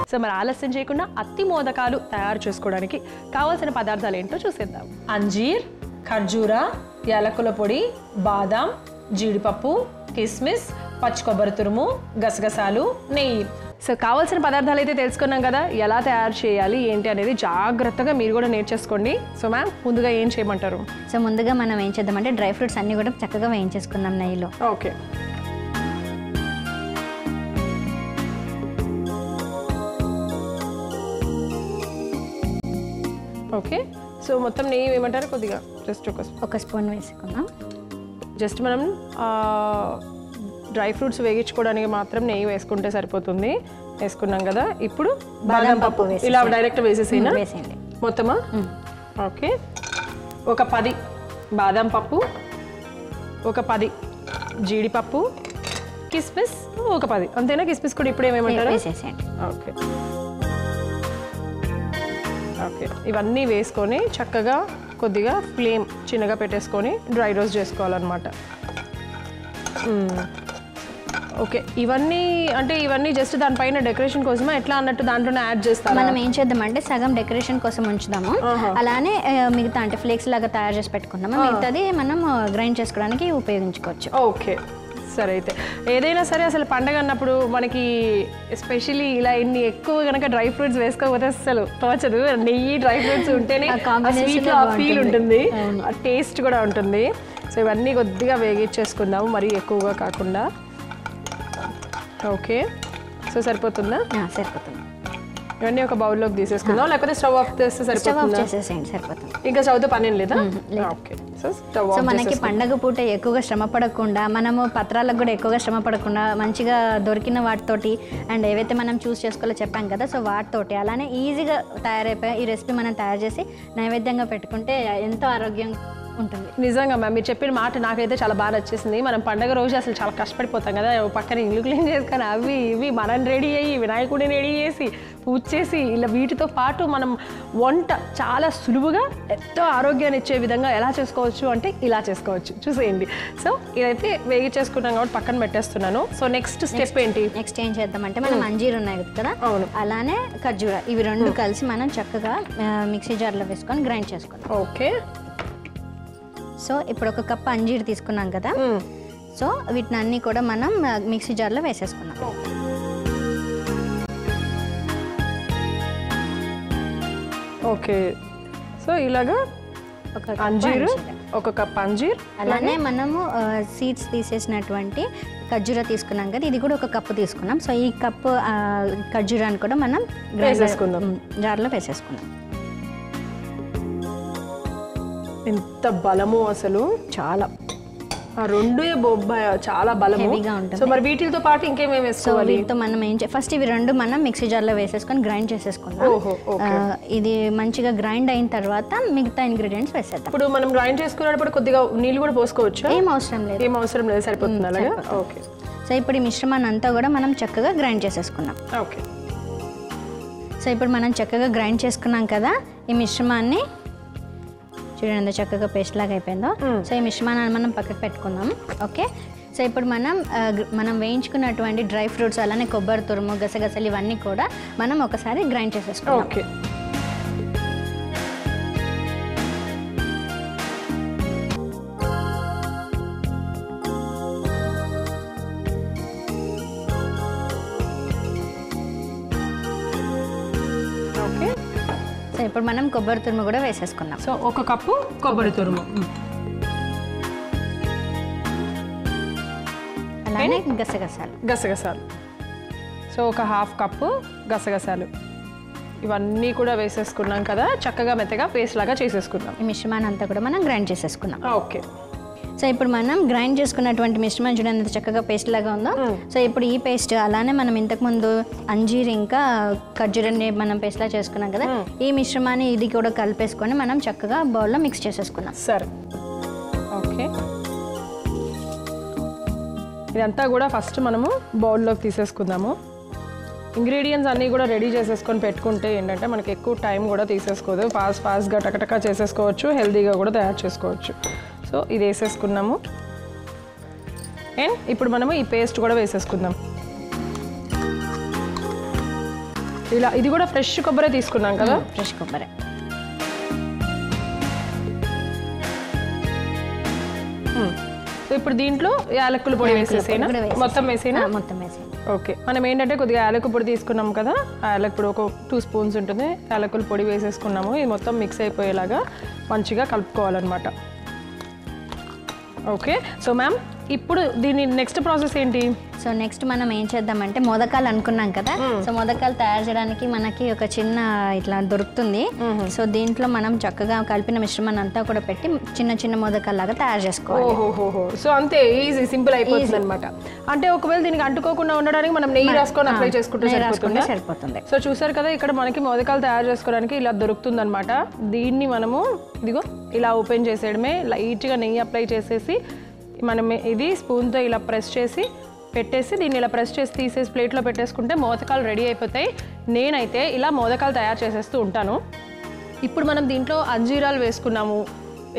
So మరి ఆలస్యం చేయకుండా అత్తి మోదకాలు తయారు చేసుకోవడానికి కావాల్సిన పదార్థాలు ఏంటో చూసేద్దాం. అంజీర్, ఖర్జూరా, యాలకుల పొడి, బాదాం, జీడిపప్పు, కిస్మిస్, పచ్చి కొబ్బరి తురుము, గసగసాలు, నెయ్యి. సో కావాల్సిన పదార్థాలు అయితే తెలుసుకున్నాం కదా, ఎలా తయారు చేయాలి ఏంటి అనేది జాగ్రత్తగా మీరు కూడా నేర్చేసుకోండి. సో మ్యామ్, ముందుగా ఏం చేయమంటారు? సో ముందుగా మనం ఏం చేద్దామంటే డ్రై ఫ్రూట్స్ అన్నీ కూడా చక్కగా వేయించేసుకుందాం నెయ్యిలో. ఓకే. ఓకే. సో మొత్తం నెయ్యి వేయమంటారు? కొద్దిగా జస్ట్ ఒక స్పూన్ వేసుకుందాం. జస్ట్ మనం డ్రై ఫ్రూట్స్ వేగించుకోవడానికి మాత్రం నెయ్యి వేసుకుంటే సరిపోతుంది. వేసుకున్నాం కదా, ఇప్పుడు బాదం పప్పు ఇలా డైరెక్ట్ వేసేసేనా? వేసేయండి మొత్తమా? ఓకే. ఒక 10 బాదం పప్పు, ఒక 10 జీడిపప్పు, కిస్మిస్ ఒక 10. అంతేనా? కిస్మిస్ కూడా ఇప్పుడు ఏమేమంటారు? వేసేసేయండి. ఓకే. ఓకే. ఇవన్నీ వేసుకొని చక్కగా కొద్దిగా ఫ్లేమ్ చిన్నగా పెట్టేసుకొని డ్రై రోస్ట్ చేసుకోవాలన్నమాట. ఓకే. ఇవన్నీ జస్ట్ దానిపైన డెకరేషన్ కోసమా ఎట్లా అన్నట్టు దాంట్లోనే యాడ్ చేస్తాం? మనం ఏం చేద్దామంటే సగం డెకరేషన్ కోసం ఉంచుదాము, అలానే మిగతా అంటే ఫ్లేక్స్ లాగా తయారు చేసి పెట్టుకుందాము, మిగతాది మనం గ్రైండ్ చేసుకోవడానికి ఉపయోగించుకోవచ్చు. ఓకే. సరే. అయితే ఏదైనా సరే అసలు పండగ అన్నప్పుడు మనకి ఎస్పెషల్లీ ఇలా ఇన్ని ఎక్కువ కనుక డ్రై ఫ్రూట్స్ వేసుకోకపోతే అసలు తోచదు. నెయ్యి డ్రై ఫ్రూట్స్ ఉంటేనే స్వీట్లో ఆ ఫీల్ ఉంటుంది, ఆ టేస్ట్ కూడా ఉంటుంది. సో ఇవన్నీ కొద్దిగా వేగించేసుకుందాము, మరీ ఎక్కువగా కాకుండా. ఓకే. సో సరిపోతుందా? సరిపోతుంది. ఇవన్నీ ఒక బౌల్లోకి తీసేసుకుందాం, లేకపోతే స్టవ్ ఆఫ్ చేస్తే సరిపోతుందా? సరిపోతుంది. ఇంకా స్టవ్తో పని ఏం లేదా? ఓకే. సో మనకి పండగ పూట ఎక్కువగా శ్రమ పడకుండా, మనము పత్రాలకు కూడా ఎక్కువగా శ్రమ పడకుండా మంచిగా దొరికిన వాటితోటి అండ్ ఏవైతే మనం చూస్ చేసుకోవాలో చెప్పాం కదా, సో వాటితోటి అలానే ఈజీగా తయారైపోయి ఈ రెసిపీ మనం తయారు చేసి నైవేద్యంగా పెట్టుకుంటే ఎంతో ఆరోగ్యం ఉంటుంది. నిజంగా మ్యామ్, మీరు చెప్పిన మాట నాకైతే చాలా బాగా నచ్చేసింది. మనం పండగ రోజు అసలు చాలా కష్టపడిపోతాం కదా, పక్కన ఇల్లు క్లీన్ చేసుకొని అవి ఇవి మనం రెడీ అయ్యి వినాయకుడిని రెడీ చేసి పూజ చేసి ఇలా వీటితో పాటు మనం వంట చాలా సులువుగా ఎంతో ఆరోగ్యాన్ని ఇచ్చే విధంగా ఎలా చేసుకోవచ్చు అంటే ఇలా చేసుకోవచ్చు. చూసేయండి. సో ఇదైతే వేగి చేసుకున్నాం కాబట్టి పక్కన పెట్టేస్తున్నాను. సో నెక్స్ట్ స్టెప్ ఏంటి? నెక్స్ట్ ఏం చేద్దామంటే మనం అంజీర్ ఉన్నాయి కదా, అలానే ఖర్జూరా, ఇవి రెండు కలిసి మనం చక్కగా మిక్సీ జార్లో వేసుకొని గ్రైండ్ చేసుకుందాం. ఓకే. సో ఇప్పుడు ఒక కప్ అంజీర్ తీసుకున్నాం కదా, సో వీటిని అన్నీ కూడా మనం మిక్సీ జార్లో వేసేసుకున్నాం. ఓకే. సో ఇలాగా అంజీరు, ఒక కప్ అంజీర్, అలానే మనము సీడ్స్ తీసేసినటువంటి ఖర్జూరా తీసుకున్నాం కదా, ఇది కూడా ఒక కప్పు తీసుకున్నాం. సో ఈ కప్పు ఖర్జూరాన్ని కూడా మనం జార్లో వేసేసుకున్నాం. ఎంత బలము అసలు, చాలా ఆ రెండు చాలా బలము. సో మరి వీటితో పాటు ఇంకేమేమి వేసుకోవాలి? వీటితో మనం ఫస్ట్ ఇవి రెండు మనం మిక్సీ జార్లో వేసేసుకొని గ్రైండ్ చేసేసుకుందాం. ఇది మంచిగా గ్రైండ్ అయిన తర్వాత మిగతా ఇంగ్రీడియంట్స్ వేసేద్దాం. ఇప్పుడు మనం గ్రైండ్ చేసుకునేటప్పుడు కొద్దిగా నీళ్ళు కూడా పోసుకోవచ్చు? ఏం అవసరం లేదు. ఏం అవసరం లేదు, సరిపోతుంది అలాగా. ఓకే. సో ఇప్పుడు ఈ మిశ్రమాన్ని అంతా కూడా మనం చక్కగా గ్రైండ్ చేసేసుకుందాం. ఓకే. సో ఇప్పుడు మనం చక్కగా గ్రైండ్ చేసుకున్నాం కదా, ఈ మిశ్రమాన్ని చూడండి ఎంత చక్కగా పేస్ట్ లాగా అయిపోయిందో. సో ఈ మిశ్రమాన్ని మనం పక్కకు పెట్టుకుందాం. ఓకే. సో ఇప్పుడు మనం వేయించుకున్నటువంటి డ్రై ఫ్రూట్స్ అలానే కొబ్బరి తురుము, గసగసాలు ఇవన్నీ కూడా మనం ఒకసారి గ్రైండ్ చేసేసుకుందాం. ఓకే. సో ఇప్పుడు మనం కొబ్బరి తురుము కూడా వేసేసుకున్నాం. సో ఒక కప్పు కొబ్బరి తురుము, అలానే గసగసాలు, సో ఒక హాఫ్ కప్పు గసగసాలు, ఇవన్నీ కూడా వేసేసుకున్నాం కదా, చక్కగా మెత్తగా పేస్ట్ లాగా చేసేసుకుందాం. ఈ మిశ్రమాన్ని అంతా కూడా మనం గ్రైండ్ చేసేసుకున్నాం. ఓకే. సో ఇప్పుడు మనం గ్రైండ్ చేసుకున్నటువంటి మిశ్రమం చూడండి ఎంత చక్కగా పేస్ట్ లాగా ఉందో. సో ఇప్పుడు ఈ పేస్ట్ అలానే మనం ఇంతకుముందు అంజీర్ ఇంకా ఖర్జూరాన్ని మనం పేస్ట్లా చేసుకున్నాం కదా, ఈ మిశ్రమాన్ని ఇది కూడా కలిపేసుకొని మనం చక్కగా బౌల్లో మిక్స్ చేసేసుకున్నాం. సరే. ఓకే. ఇదంతా కూడా ఫస్ట్ మనము బౌల్లోకి తీసేసుకుందాము. ఇంగ్రీడియంట్స్ అన్నీ కూడా రెడీ చేసేసుకొని పెట్టుకుంటే ఏంటంటే మనకి ఎక్కువ టైం కూడా తీసేసుకోదు, ఫాస్ట్గా టకటకా చేసేసుకోవచ్చు, హెల్తీగా కూడా తయారు చేసుకోవచ్చు. సో ఇది వేసేసుకున్నాము. అండ్ ఇప్పుడు మనము ఈ పేస్ట్ కూడా వేసేసుకుందాం. ఇలా ఇది కూడా ఫ్రెష్ కొబ్బరి తీసుకున్నాం కదా, ఫ్రెష్ కొబ్బరి. సో ఇప్పుడు దీంట్లో యాలకుల పొడి వేసేసేనా, మొత్తం వేసేనా? మొత్తం వేసి. ఓకే, మనం ఏంటంటే కొద్దిగా యాలకుల పొడి తీసుకున్నాం కదా, యాలకుల పొడి ఒక 2 స్పూన్స్ ఉంటుంది, యాలకుల పొడి వేసేసుకున్నాము. ఇది మొత్తం మిక్స్ అయిపోయేలాగా మంచిగా కలుపుకోవాలన్నమాట. ఓకే, సో మ్యామ్ ఇప్పుడు దీని నెక్స్ట్ ప్రాసెస్ ఏంటి? సో నెక్స్ట్ మనం ఏం చేద్దామంటే మోదకాలు అనుకున్నాం కదా, సో మోదకాలు తయారు చేయడానికి మనకి ఒక చిన్న ఇట్లా దొరుకుతుంది. సో దీంట్లో మనం చక్కగా కలిపిన మిశ్రమాన్ని అంతా కూడా పెట్టి చిన్న చిన్న మోదకాలు లాగా తయారు చేసుకోవాలి. ఓహోహో, సో అంతే ఈజీ, సింపుల్ అయిపోతుంది అనమాట. అంటే ఒకవేళ దీనికి అంటుకోకుండా ఉండడానికి మనం నెయ్యి రాసుకొని అప్లై చేసుకుంటే సరిపోతుంది. సో చూసారు కదా, ఇక్కడ మనకి మోదకాలు తయారు చేసుకోవడానికి ఇలా దొరుకుతుంది అనమాట. దీన్ని మనము ఇదిగో ఇలా ఓపెన్ చేసేయడమే, లైట్గా నెయ్యి అప్లై చేసేసి మనం ఇది స్పూన్తో ఇలా ప్రెస్ చేసి పెట్టేసి దీన్ని ఇలా ప్రెస్ చేసి తీసేసి ప్లేట్లో పెట్టేసుకుంటే మోదకాలు రెడీ అయిపోతాయి. నేనైతే ఇలా మోదకాలు తయారు చేసేస్తూ ఉంటాను. ఇప్పుడు మనం దీంట్లో అంజీరాలు వేసుకున్నాము,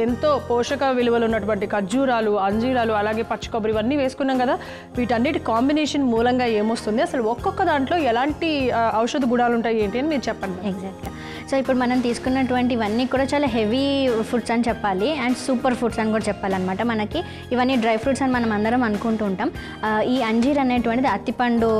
ఎంతో పోషక విలువలు ఉన్నటువంటి ఖర్జూరాలు, అంజీరాలు, అలాగే పచ్చి కొబ్బరి ఇవన్నీ వేసుకున్నాం కదా. వీటన్నిటి కాంబినేషన్ మూలంగా ఏమొస్తుంది, అసలు ఒక్కొక్క దాంట్లో ఎలాంటి ఔషధ గుణాలు ఉంటాయి ఏంటి అని మీరు చెప్పండి. ఎగ్జాక్ట్గా. సో ఇప్పుడు మనం తీసుకున్నటువంటి ఇవన్నీ కూడా చాలా హెవీ ఫుడ్స్ అని చెప్పాలి, అండ్ సూపర్ ఫుడ్స్ అని కూడా చెప్పాలన్నమాట. మనకి ఇవన్నీ డ్రై ఫ్రూట్స్ అని మనం అందరం అనుకుంటూ ఉంటాం. ఈ అంజీర్ అనేటువంటిది అత్తిపండు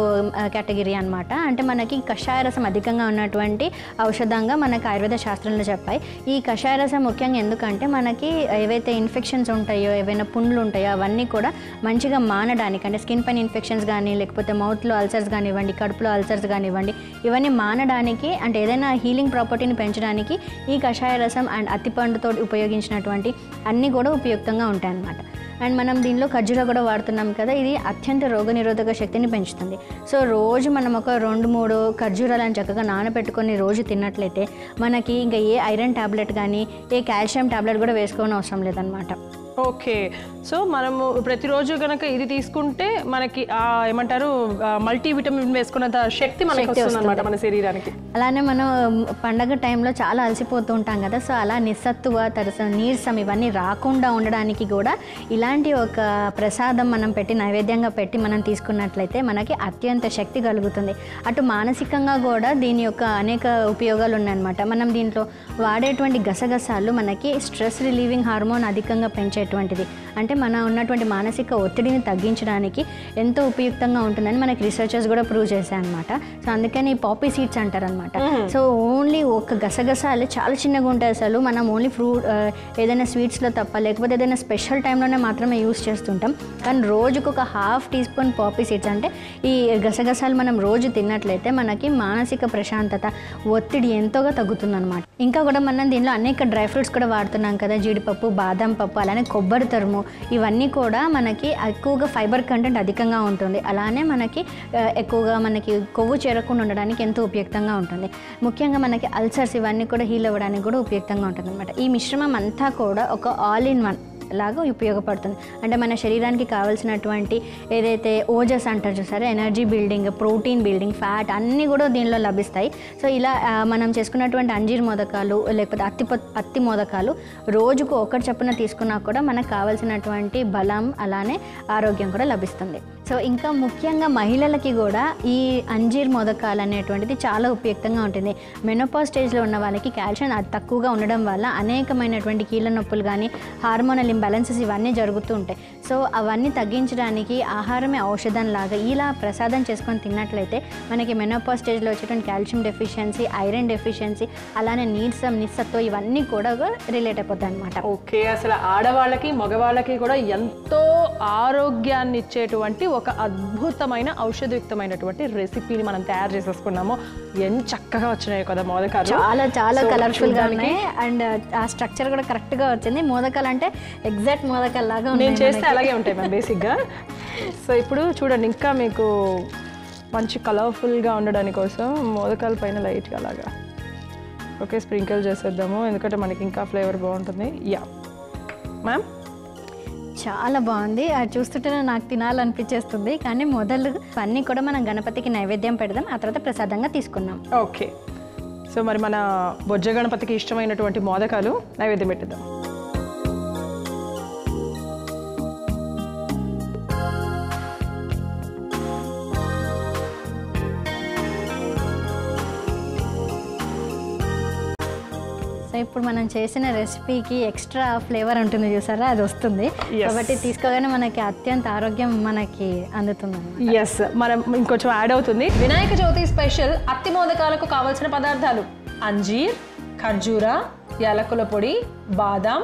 కేటగిరీ అనమాట. అంటే మనకి కషాయ రసం అధికంగా ఉన్నటువంటి ఔషధంగా మనకి ఆయుర్వేద శాస్త్రంలో చెప్పాయి. ఈ కషాయ రసం ముఖ్యంగా ఎందుకంటే మనకి ఏవైతే ఇన్ఫెక్షన్స్ ఉంటాయో, ఏవైనా పుండ్లు ఉంటాయో అవన్నీ కూడా మంచిగా మానడానికి, అంటే స్కిన్ పైన ఇన్ఫెక్షన్స్ కానీ, లేకపోతే మౌత్లో అల్సర్స్ కానివ్వండి, కడుపులో అల్సర్స్ కానివ్వండి, ఇవన్నీ మానడానికి, అంటే ఏదైనా హీలింగ్ ప్రాపర్టీని పెంచడానికి ఈ కషాయ రసం అండ్ అత్తిపండుతో ఉపయోగించినటువంటి అన్నీ కూడా ఉపయుక్తంగా ఉంటాయి అన్నమాట. అండ్ మనం దీనిలో ఖర్జూరా కూడా వాడుతున్నాం కదా, ఇది అత్యంత రోగనిరోధక శక్తిని పెంచుతుంది. సో రోజు మనం ఒక 2-3 ఖర్జూరాలను చక్కగా నానబెట్టుకొని రోజు తిన్నట్లయితే మనకి ఇంకా ఏ ఐరన్ టాబ్లెట్ కానీ ఏ కాల్షియం టాబ్లెట్ కూడా వేసుకోవడం అవసరం లేదనమాట. ఓకే, సో మనము ప్రతిరోజు కనుక ఇది తీసుకుంటే మనకి ఏమంటారు మల్టీవిటమిన్ వేసుకున్నంత శక్తి మనకి వస్తుంది అన్నమాట మన శరీరానికి. అలానే మనం పండగ టైంలో చాలా అలసిపోతూ ఉంటాం కదా, సో అలా నిస్సత్తువ, నీరసం ఇవన్నీ రాకుండా ఉండడానికి కూడా ఇలాంటి ఒక ప్రసాదం మనం పెట్టి నైవేద్యంగా పెట్టి మనం తీసుకున్నట్లయితే మనకి అత్యంత శక్తి కలుగుతుంది. అటు మానసికంగా కూడా దీని యొక్క అనేక ఉపయోగాలు ఉన్నాయన్నమాట. మనం దీంట్లో వాడేటువంటి గసగసాలు మనకి స్ట్రెస్ రిలీవింగ్ హార్మోన్ అధికంగా పెంచేటువంటిది, అంటే మన ఉన్నటువంటి మానసిక ఒత్తిడిని తగ్గించడానికి ఎంతో ఉపయుక్తంగా ఉంటుందని మనకి రీసెర్చర్స్ కూడా ప్రూవ్ చేశాయి అనమాట. సో అందుకని పాపీ సీడ్స్ అంటారనమాట. సో ఓన్లీ ఒక గసగసాలు చాలా చిన్నగా ఉంటాయి, అసలు మనం ఓన్లీ ఫ్రూట్ ఏదైనా స్వీట్స్లో తప్ప, లేకపోతే ఏదైనా స్పెషల్ టైంలోనే మాత్రమే యూస్ చేస్తుంటాం. కానీ రోజుకు ఒక 1/2 టీ స్పూన్ పాపీ సీడ్స్, అంటే ఈ గసగసాలు మనం రోజు తిన్నట్లయితే మనకి మానసిక ప్రశాంతత, ఒత్తిడి ఎంతోగా తగ్గుతుందన్నమాట. ఇంకా కూడా మనం దీనిలో అనేక డ్రై ఫ్రూట్స్ కూడా వాడుతున్నాం కదా, జీడిపప్పు, బాదం పప్పు, అలానే కొబ్బరి తరుము, ఇవన్నీ కూడా మనకి ఎక్కువగా ఫైబర్ కంటెంట్ అధికంగా ఉంటుంది. అలానే మనకి ఎక్కువగా మనకి కొవ్వు చేరకుండా ఉండడానికి ఎంతో ఉపయుక్తంగా ఉంటుంది. ముఖ్యంగా మనకి అల్సర్స్ ఇవన్నీ కూడా హీల్ అవ్వడానికి కూడా ఉపయుక్తంగా ఉంటుంది అనమాట. ఈ మిశ్రమం అంతా కూడా ఒక ఆల్ ఇన్ వన్ లాగా ఉపయోగపడుతుంది. అంటే మన శరీరానికి కావాల్సినటువంటి ఏదైతే ఓజస్ అంటారు చూసారా, energy building, protein building, fat అన్నీ కూడా దీనిలో లభిస్తాయి. సో ఇలా మనం చేసుకున్నటువంటి అంజీర్ మోదకాలు లేకపోతే అత్తి మోదకాలు రోజుకు ఒకటి చొప్పున తీసుకున్నా కూడా మనకు కావాల్సినటువంటి బలం అలానే ఆరోగ్యం కూడా లభిస్తుంది. సో ఇంకా ముఖ్యంగా మహిళలకి కూడా ఈ అంజీర్ మోదకాలు అనేటువంటిది చాలా ఉపయుక్తంగా ఉంటుంది. మెనోపాజ్ స్టేజ్లో ఉన్న వాళ్ళకి కాల్షియం తక్కువగా ఉండడం వల్ల అనేకమైనటువంటి కీళ్ళ నొప్పులు కానీ, హార్మోనల్ ఇంబ్యాలెన్సెస్ ఇవన్నీ జరుగుతూ ఉంటాయి. సో అవన్నీ తగ్గించడానికి ఆహారమే ఔషధం లాగా ఇలా ప్రసాదం చేసుకొని తిన్నట్లయితే మనకి మెనోపాజ్ స్టేజ్లో వచ్చేటువంటి కాల్షియం డెఫిషియన్సీ, ఐరన్ డెఫిషియన్సీ, అలానే నీరసం, నిస్సత్వం ఇవన్నీ కూడా రిలేట్ అయిపోతాయి అనమాట. ఓకే, అసలు ఆడవాళ్ళకి మగవాళ్ళకి కూడా ఎంతో ఆరోగ్యాన్ని ఇచ్చేటువంటి ఒక అద్భుతమైన ఔషధయుక్తమైనటువంటి రెసిపీని మనం తయారు చేసేసుకున్నాము. ఎంత చక్కగా వచ్చినాయి కదా మోదకాలు, చాలా చాలా కలర్ఫుల్గా ఉన్నాయి. అండ్ ఆ స్ట్రక్చర్ కూడా కరెక్ట్గా వచ్చింది. మోదకాలు అంటే ఎగ్జాక్ట్ మోదకాలు లాగా నేను చేస్తే అలాగే ఉంటాయి మ్యామ్ బేసిక్గా. సో ఇప్పుడు చూడండి, ఇంకా మీకు మంచి కలర్ఫుల్గా ఉండడానికి కోసం మోదకాల పైన లైట్గా అలాగా ఓకే స్ప్రింకిల్ చేసేద్దాము, ఎందుకంటే మనకి ఇంకా ఫ్లేవర్ బాగుంటుంది. యా మ్యామ్, చాలా బాగుంది. అది చూస్తుంటేనే నాకు తినాలనిపించేస్తుంది. కానీ మొదలు అన్నీ కూడా మనం గణపతికి నైవేద్యం పెడదాం, ఆ తర్వాత ప్రసాదంగా తీసుకున్నాం. ఓకే, సో మరి మన బొజ్జ గణపతికి ఇష్టమైనటువంటి మోదకాలు నైవేద్యం పెట్టిద్దాం. ఇప్పుడు మనం చేసిన రెసిపీకి ఎక్స్ట్రా ఫ్లేవర్ ఉంటుంది చూసారా, అది వస్తుంది. Yes. కాబట్టి తీసుకోగానే మనకి అత్యంత ఆరోగ్యం మనకి అందుతుంది. ఎస్, మనం ఇంకొంచెం యాడ్ అవుతుంది. వినాయక చవితి స్పెషల్ అత్తి మోదకాలకు కావలసిన పదార్థాలు: అంజీర్, ఖర్జూరా, యాలకుల పొడి, బాదాం,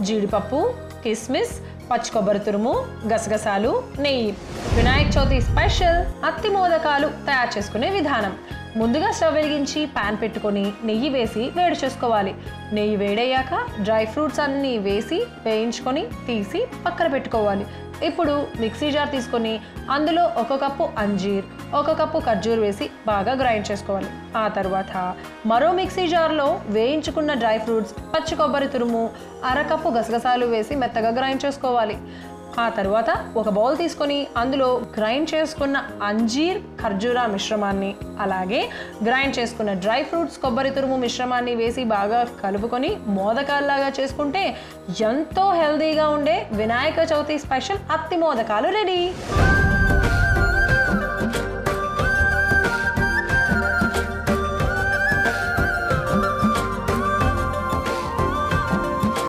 జీడిపప్పు, కిస్మిస్, పచ్చి కొబ్బరి తురుము, గసగసాలు, నెయ్యి. వినాయక చవితి స్పెషల్ అత్తి మోదకాలు తయారు చేసుకునే విధానం: ముందుగా స్టవ్ వెలిగించి ప్యాన్ పెట్టుకొని నెయ్యి వేసి వేడి చేసుకోవాలి. నెయ్యి వేడయ్యాక డ్రై ఫ్రూట్స్ అన్నీ వేసి వేయించుకొని తీసి పక్కన పెట్టుకోవాలి. ఇప్పుడు మిక్సీ జార్ తీసుకొని అందులో 1 కప్పు అంజీర్, 1 కప్పు ఖర్జూర్ వేసి బాగా గ్రైండ్ చేసుకోవాలి. ఆ తర్వాత మరో మిక్సీ జార్లో వేయించుకున్న డ్రై ఫ్రూట్స్, పచ్చి కొబ్బరి తురుము, 1/2 కప్పు గసగసాలు వేసి మెత్తగా గ్రైండ్ చేసుకోవాలి. ఆ తర్వాత ఒక బౌల్ తీసుకొని అందులో గ్రైండ్ చేసుకున్న అంజీర్, ఖర్జూరా మిశ్రమాన్ని, అలాగే గ్రైండ్ చేసుకున్న డ్రై ఫ్రూట్స్, కొబ్బరి తురుము మిశ్రమాన్ని వేసి బాగా కలుపుకొని మోదకాల్లాగా చేసుకుంటే ఎంతో హెల్దీగా ఉండే వినాయక చవితి స్పెషల్ అత్తి మోదకాలు రెడీ.